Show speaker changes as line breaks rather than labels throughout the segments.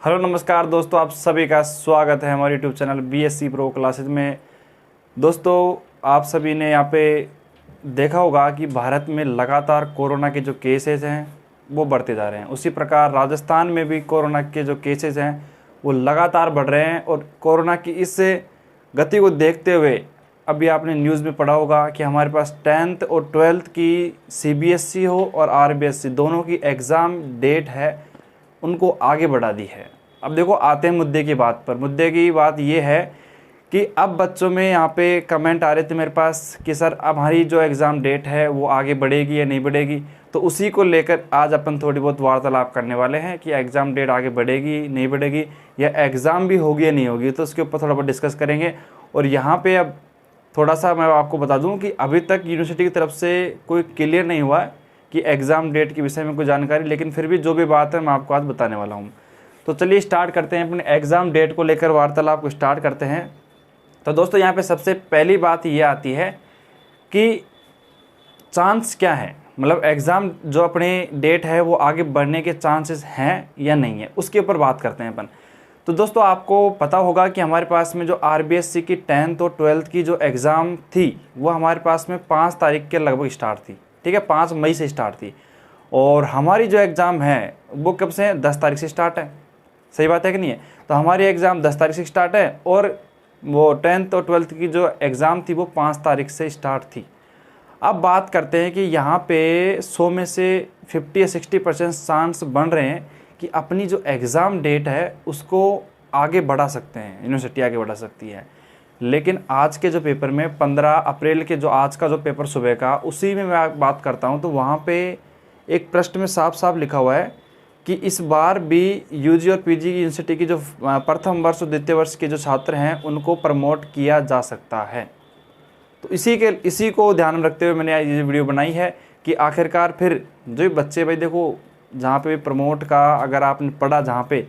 Hello नमस्कार दोस्तों, आप सभी का स्वागत है हमारे YouTube channel BSc pro classes में। दोस्तों, आप सभी ने यहाँ पे देखा होगा कि भारत में लगातार कोरोना के जो केसेस हैं वो बढ़ते जा रहे हैं। उसी प्रकार राजस्थान में भी कोरोना के जो केसेस हैं वो लगातार बढ़ रहे हैं। और कोरोना की इस गति को देखते हुए अभी आपने न्यूज़ में पढ़ा होगा कि हमारे पास 10th और 12th की सीबीएसई हो और आरबीएसई दोनों की एग्ज़ाम डेट है, उनको आगे बढ़ा दी है। अब देखो, आते हैं मुद्दे की बात पर। मुद्दे की बात ये है कि अब बच्चों में यहाँ पे कमेंट आ रहे थे मेरे पास कि सर अब हमारी जो एग्ज़ाम डेट है वो आगे बढ़ेगी या नहीं बढ़ेगी। तो उसी को लेकर आज अपन थोड़ी बहुत वार्तालाप करने वाले हैं कि एग्ज़ाम डेट आगे बढ़ेगी नहीं बढ़ेगी, या एग्ज़ाम भी होगी या नहीं होगी। तो उसके ऊपर थोड़ा बहुत डिस्कस करेंगे। और यहाँ पर अब थोड़ा सा मैं आपको बता दूँ कि अभी तक यूनिवर्सिटी की तरफ से कोई क्लियर नहीं हुआ है कि एग्ज़ाम डेट के विषय में कोई जानकारी, लेकिन फिर भी जो भी बात है मैं आपको आज बताने वाला हूँ। तो चलिए स्टार्ट करते हैं, अपने एग्ज़ाम डेट को लेकर वार्तालाप को स्टार्ट करते हैं। तो दोस्तों, यहाँ पे सबसे पहली बात ये आती है कि चांस क्या है, मतलब एग्ज़ाम जो अपने डेट है वो आगे बढ़ने के चांसेस हैं या नहीं है, उसके ऊपर बात करते हैं अपन। तो दोस्तों, आपको पता होगा कि हमारे पास में जो आरबीएसई की 10th और 12th की जो एग्ज़ाम थी वो हमारे पास में 5 तारीख के लगभग स्टार्ट थी। ठीक है, 5 मई से स्टार्ट थी। और हमारी जो एग्ज़ाम है वो कब से है? 10 तारीख से स्टार्ट है। सही बात है कि नहीं है? तो हमारी एग्ज़ाम 10 तारीख से स्टार्ट है और वो 10th और 12th की जो एग्ज़ाम थी वो 5 तारीख से स्टार्ट थी। अब बात करते हैं कि यहाँ पे 100 में से 50 या 60% चांस बन रहे हैं कि अपनी जो एग्ज़ाम डेट है उसको आगे बढ़ा सकते हैं, यूनिवर्सिटी आगे बढ़ा सकती है। लेकिन आज के जो पेपर में 15 अप्रैल के जो आज का जो पेपर सुबह का, उसी में मैं बात करता हूँ। तो वहाँ पे एक प्रश्न में साफ साफ लिखा हुआ है कि इस बार भी यूजी और पीजी की यूनिवर्सिटी की जो प्रथम वर्ष और द्वितीय वर्ष के जो छात्र हैं उनको प्रमोट किया जा सकता है। तो इसी को ध्यान में रखते हुए मैंने ये वीडियो बनाई है कि आखिरकार फिर जो बच्चे, भाई देखो, जहाँ पे भी प्रमोट का अगर आपने पढ़ा जहाँ पे,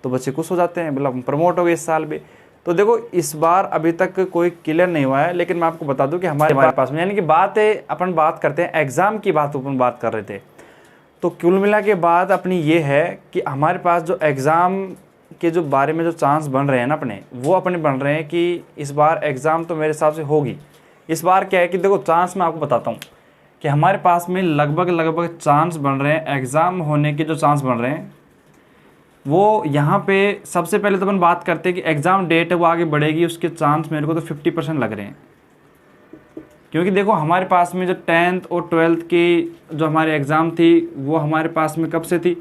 तो बच्चे खुश हो जाते हैं, मतलब प्रमोट हो गए इस साल भी। तो देखो, इस बार अभी तक कोई क्लियर नहीं हुआ है, लेकिन मैं आपको बता दूं कि हमारे पास में, यानी कि अपन बात करते हैं एग्ज़ाम की, अपन बात कर रहे थे। तो कुल मिला के बात अपनी ये है कि हमारे पास जो एग्ज़ाम के जो बारे में जो चांस बन रहे हैं ना अपने बन रहे हैं कि इस बार एग्ज़ाम तो मेरे हिसाब से होगी। इस बार क्या है कि देखो, चांस मैं आपको बताता हूँ कि हमारे पास में लगभग चांस बन रहे हैं, एग्ज़ाम होने के जो चांस बन रहे हैं वो यहाँ पे सबसे पहले तो अपन बात करते हैं कि एग्ज़ाम डेट है वो आगे बढ़ेगी। उसके चांस मेरे को तो 50% लग रहे हैं, क्योंकि देखो हमारे पास में जो 10th और 12th की जो हमारी एग्ज़ाम थी वो हमारे पास में कब से थी?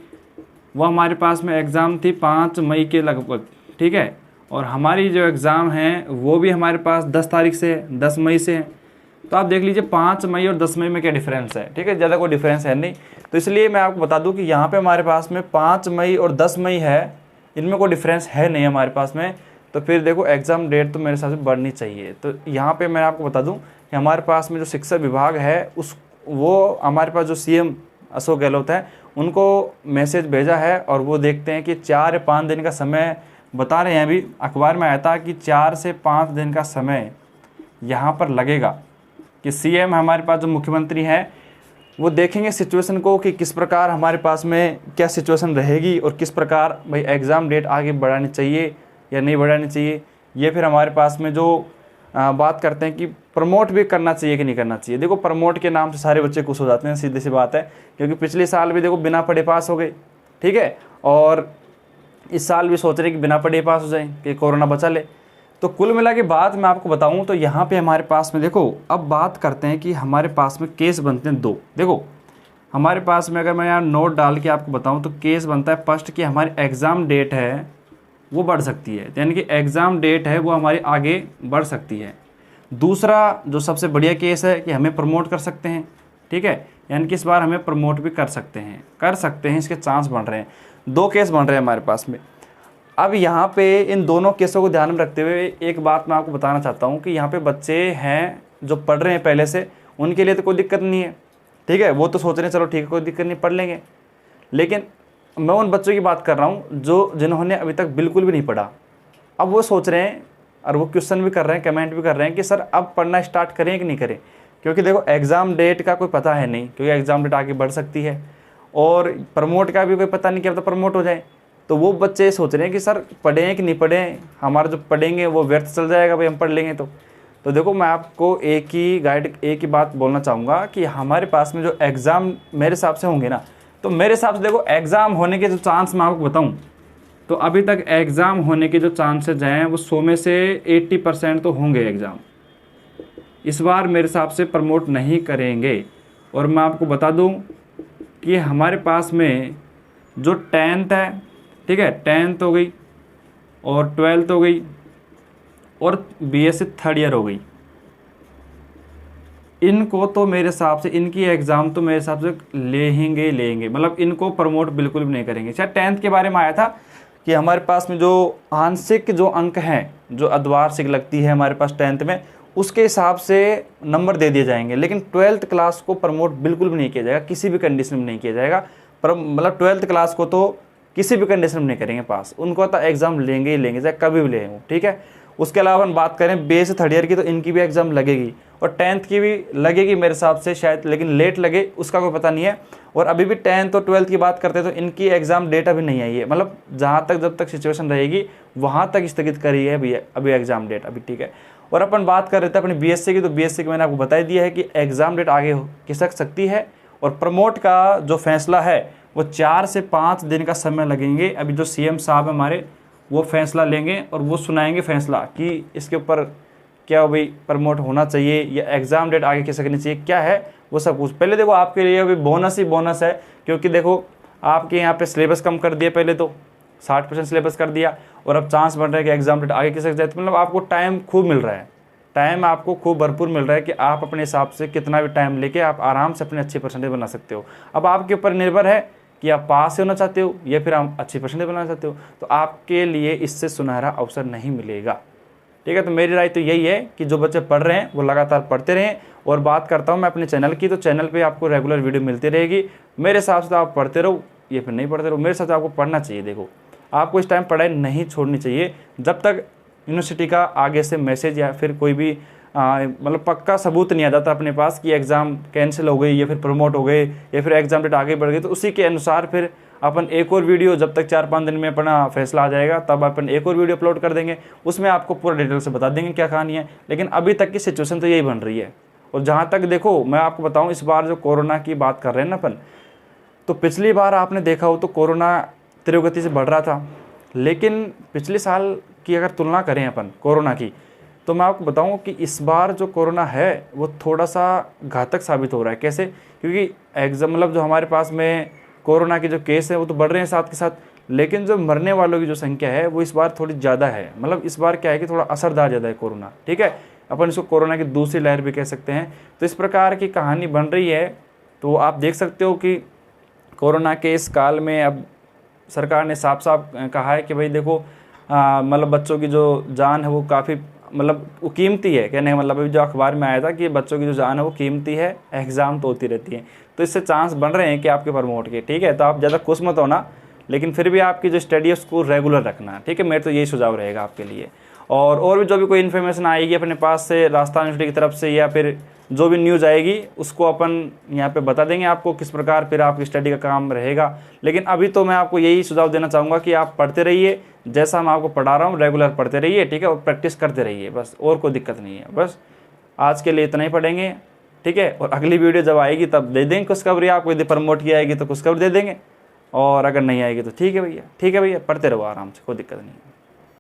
वो हमारे पास में एग्ज़ाम थी 5 मई के लगभग। ठीक है, और हमारी जो एग्ज़ाम है वो भी हमारे पास 10 तारीख से है, 10 मई से है। तो आप देख लीजिए 5 मई और 10 मई में क्या डिफरेंस है। ठीक है, ज़्यादा कोई डिफरेंस है नहीं। तो इसलिए मैं आपको बता दूं कि यहाँ पे हमारे पास में 5 मई और 10 मई है, इनमें कोई डिफरेंस है नहीं हमारे पास में। तो फिर देखो, एग्ज़ाम डेट तो मेरे हिसाब से बढ़नी चाहिए। तो यहाँ पे मैं आपको बता दूं कि हमारे पास में जो शिक्षा विभाग है वो हमारे पास जो सीएम अशोक गहलोत है उनको मैसेज भेजा है, और वो देखते हैं कि 4 या 5 दिन का समय बता रहे हैं। अभी अखबार में आया था कि 4 से 5 दिन का समय यहाँ पर लगेगा कि सीएम हमारे पास जो मुख्यमंत्री हैं वो देखेंगे सिचुएशन को कि किस प्रकार हमारे पास में क्या सिचुएशन रहेगी और किस प्रकार भाई एग्ज़ाम डेट आगे बढ़ानी चाहिए या नहीं बढ़ानी चाहिए। ये फिर हमारे पास में जो बात करते हैं कि प्रमोट भी करना चाहिए कि नहीं करना चाहिए। देखो, प्रमोट के नाम से सारे बच्चे खुश हो जाते हैं, सीधी सी बात है, क्योंकि पिछले साल भी देखो बिना पढ़े पास हो गए। ठीक है, और इस साल भी सोच रहे कि बिना पढ़े पास हो जाए कि कोरोना बचा ले। तो कुल मिला के बात मैं आपको बताऊं तो यहाँ पे हमारे पास में देखो, अब बात करते हैं कि हमारे पास में केस बनते हैं 2। देखो, हमारे पास में अगर मैं यहाँ नोट डाल के आपको बताऊं तो केस बनता है फर्स्ट कि हमारी एग्ज़ाम डेट है वो बढ़ सकती है, यानी कि एग्ज़ाम डेट है वो हमारी आगे बढ़ सकती है। दूसरा जो सबसे बढ़िया केस है कि हमें प्रमोट कर सकते हैं। ठीक है, यानी कि इस बार हमें प्रमोट भी कर सकते हैं, इसके चांस बन रहे हैं। 2 केस बन रहे हैं हमारे पास में। अब यहाँ पे इन दोनों केसों को ध्यान में रखते हुए एक बात मैं आपको बताना चाहता हूँ कि यहाँ पे बच्चे हैं जो पढ़ रहे हैं पहले से, उनके लिए तो कोई दिक्कत नहीं है। ठीक है, वो तो सोच रहे हैं चलो ठीक है कोई दिक्कत नहीं, पढ़ लेंगे। लेकिन मैं उन बच्चों की बात कर रहा हूँ जिन्होंने अभी तक बिल्कुल भी नहीं पढ़ा। अब वो सोच रहे हैं और वो क्वेश्चन भी कर रहे हैं, कमेंट भी कर रहे हैं कि सर अब पढ़ना स्टार्ट करें कि नहीं करें, क्योंकि देखो एग्ज़ाम डेट का कोई पता है नहीं, क्योंकि एग्ज़ाम डेट आगे बढ़ सकती है। और प्रमोट का भी कोई पता नहीं, क्या पता प्रमोट हो जाए। तो वो बच्चे सोच रहे हैं कि सर पढ़ें कि नहीं पढ़ें, हमारा जो पढ़ेंगे वो व्यर्थ चल जाएगा भाई हम पढ़ लेंगे तो देखो मैं आपको एक ही बात बोलना चाहूँगा कि हमारे पास में जो एग्ज़ाम मेरे हिसाब से होंगे ना, तो मेरे हिसाब से देखो एग्ज़ाम होने के जो चांस मैं आपको बताऊँ तो अभी तक एग्ज़ाम होने के जो चांसेज हैं वो 100 में से 80% तो होंगे एग्ज़ाम। इस बार मेरे हिसाब से प्रमोट नहीं करेंगे। और मैं आपको बता दूं कि हमारे पास में जो 10th है, ठीक है, 10th हो गई और 12th हो गई और BSc थर्ड ईयर हो गई, इनको तो मेरे हिसाब से इनकी एग्ज़ाम तो मेरे हिसाब से लेंगे, मतलब इनको प्रमोट बिल्कुल भी नहीं करेंगे। शायद 10th के बारे में आया था कि हमारे पास में जो आंशिक जो अंक हैं, जो अर्धवार्षिक लगती है हमारे पास 10th में, उसके हिसाब से नंबर दे दिए जाएंगे। लेकिन 12th क्लास को प्रमोट बिल्कुल भी नहीं किया जाएगा, किसी भी कंडीशन में नहीं किया जाएगा। पर मतलब 12th क्लास को तो किसी भी कंडीशन में नहीं करेंगे पास, उनको तो एग्ज़ाम लेंगे ही लेंगे, चाहे कभी भी ले, ठीक है। उसके अलावा हम बात करें BSc थर्ड ईयर की, तो इनकी भी एग्ज़ाम लगेगी और 10th की भी लगेगी मेरे हिसाब से शायद, लेकिन लेट लगे उसका कोई पता नहीं है। और अभी भी 10th और 12th की बात करते हैं तो इनकी एग्ज़ाम डेट अभी नहीं आई है, मतलब जहाँ तक जब तक सिचुएशन रहेगी वहाँ तक स्थगित करी है अभी एग्ज़ाम डेट अभी, ठीक है। और अपन बात कर रहे थे अपनी BSc की, तो BSc की मैंने आपको बता दिया है कि एग्ज़ाम डेट आगे खिसक सकती है और प्रमोट का जो फैसला है वो 4 से 5 दिन का समय लगेंगे। अभी जो CM साहब हमारे वो फैसला लेंगे और वो सुनाएंगे फैसला कि इसके ऊपर क्या भाई प्रमोट होना चाहिए या एग्ज़ाम डेट आगे खिसकनी चाहिए, क्या है वो सब कुछ। पहले देखो आपके लिए अभी बोनस ही बोनस है, क्योंकि देखो आपके यहाँ पे सिलेबस कम कर दिया, पहले तो 60% सिलेबस कर दिया और अब चांस बन रहा है कि एग्ज़ाम डेट आगे खिसक जाए। तो मतलब आपको टाइम खूब मिल रहा है, टाइम आपको खूब भरपूर मिल रहा है कि आप अपने हिसाब से कितना भी टाइम लेके आप आराम से अपने अच्छी परसेंटेज बना सकते हो। अब आपके ऊपर निर्भर है कि आप पास होना चाहते हो या फिर आप अच्छी परसेंटेज बनाना चाहते हो, तो आपके लिए इससे सुनहरा अवसर नहीं मिलेगा, ठीक है। तो मेरी राय तो यही है कि जो बच्चे पढ़ रहे हैं वो लगातार पढ़ते रहें। और बात करता हूँ मैं अपने चैनल की, तो चैनल पे आपको रेगुलर वीडियो मिलती रहेगी। मेरे हिसाब से तो आप पढ़ते रहो या फिर नहीं पढ़ते रहो, मेरे हिसाब से आपको पढ़ना चाहिए। देखो आपको इस टाइम पढ़ाई नहीं छोड़नी चाहिए जब तक यूनिवर्सिटी का आगे से मैसेज या फिर कोई भी मतलब पक्का सबूत नहीं आ जाता अपने पास कि एग्ज़ाम कैंसिल हो गई या फिर प्रमोट हो गए या फिर एग्ज़ाम डेट आगे बढ़ गई। तो उसी के अनुसार फिर अपन एक और वीडियो, जब तक 4-5 दिन में अपना फैसला आ जाएगा तब अपन एक और वीडियो अपलोड कर देंगे, उसमें आपको पूरा डिटेल से बता देंगे क्या कहानी है। लेकिन अभी तक की सिचुएशन तो यही बन रही है। और जहाँ तक देखो मैं आपको बताऊँ, इस बार जो कोरोना की बात कर रहे हैं ना अपन, तो पिछली बार आपने देखा हो तो कोरोना तीव्र गति से बढ़ रहा था, लेकिन पिछले साल की अगर तुलना करें अपन कोरोना की, तो मैं आपको बताऊं कि इस बार जो कोरोना है वो थोड़ा सा घातक साबित हो रहा है। कैसे? क्योंकि एग्जाम मतलब जो हमारे पास में कोरोना के जो केस है वो तो बढ़ रहे हैं साथ के साथ, लेकिन जो मरने वालों की जो संख्या है वो इस बार थोड़ी ज़्यादा है। मतलब इस बार क्या है कि थोड़ा असरदार ज़्यादा है कोरोना, ठीक है। अपन इसको कोरोना की दूसरी लहर भी कह सकते हैं। तो इस प्रकार की कहानी बन रही है। तो आप देख सकते हो कि कोरोना के इस काल में अब सरकार ने साफ साफ कहा है कि भाई देखो मतलब बच्चों की जो जान है वो काफ़ी मतलब वो कीमती है। कहने का मतलब अभी जो अखबार में आया था कि बच्चों की जो जान है वो कीमती है, एग्ज़ाम तो होती रहती है। तो इससे चांस बन रहे हैं कि आपके प्रमोट के, ठीक है। तो आप ज़्यादा खुश मत होना, लेकिन फिर भी आपकी जो स्टडी है उसको रेगुलर रखना, ठीक है। मेरे तो यही सुझाव रहेगा आपके लिए। और भी जो भी कोई इन्फॉर्मेशन आएगी अपने पास से राजस्थान यूनिवर्सिटी की तरफ से या फिर जो भी न्यूज़ आएगी उसको अपन यहाँ पे बता देंगे आपको किस प्रकार फिर आपकी स्टडी का काम रहेगा। लेकिन अभी तो मैं आपको यही सुझाव देना चाहूँगा कि आप पढ़ते रहिए, जैसा मैं आपको पढ़ा रहा हूँ रेगुलर पढ़ते रहिए, ठीक है। और प्रैक्टिस करते रहिए, बस और कोई दिक्कत नहीं है। बस आज के लिए इतना ही पढ़ेंगे, ठीक है। और अगली वीडियो जब आएगी तब दे देंगे खुशखबरी। आपको यदि प्रमोट की आएगी तो खुशखबरी दे देंगे, और अगर नहीं आएगी तो ठीक है भैया, ठीक है भैया, पढ़ते रहो आराम से, कोई दिक्कत नहीं है।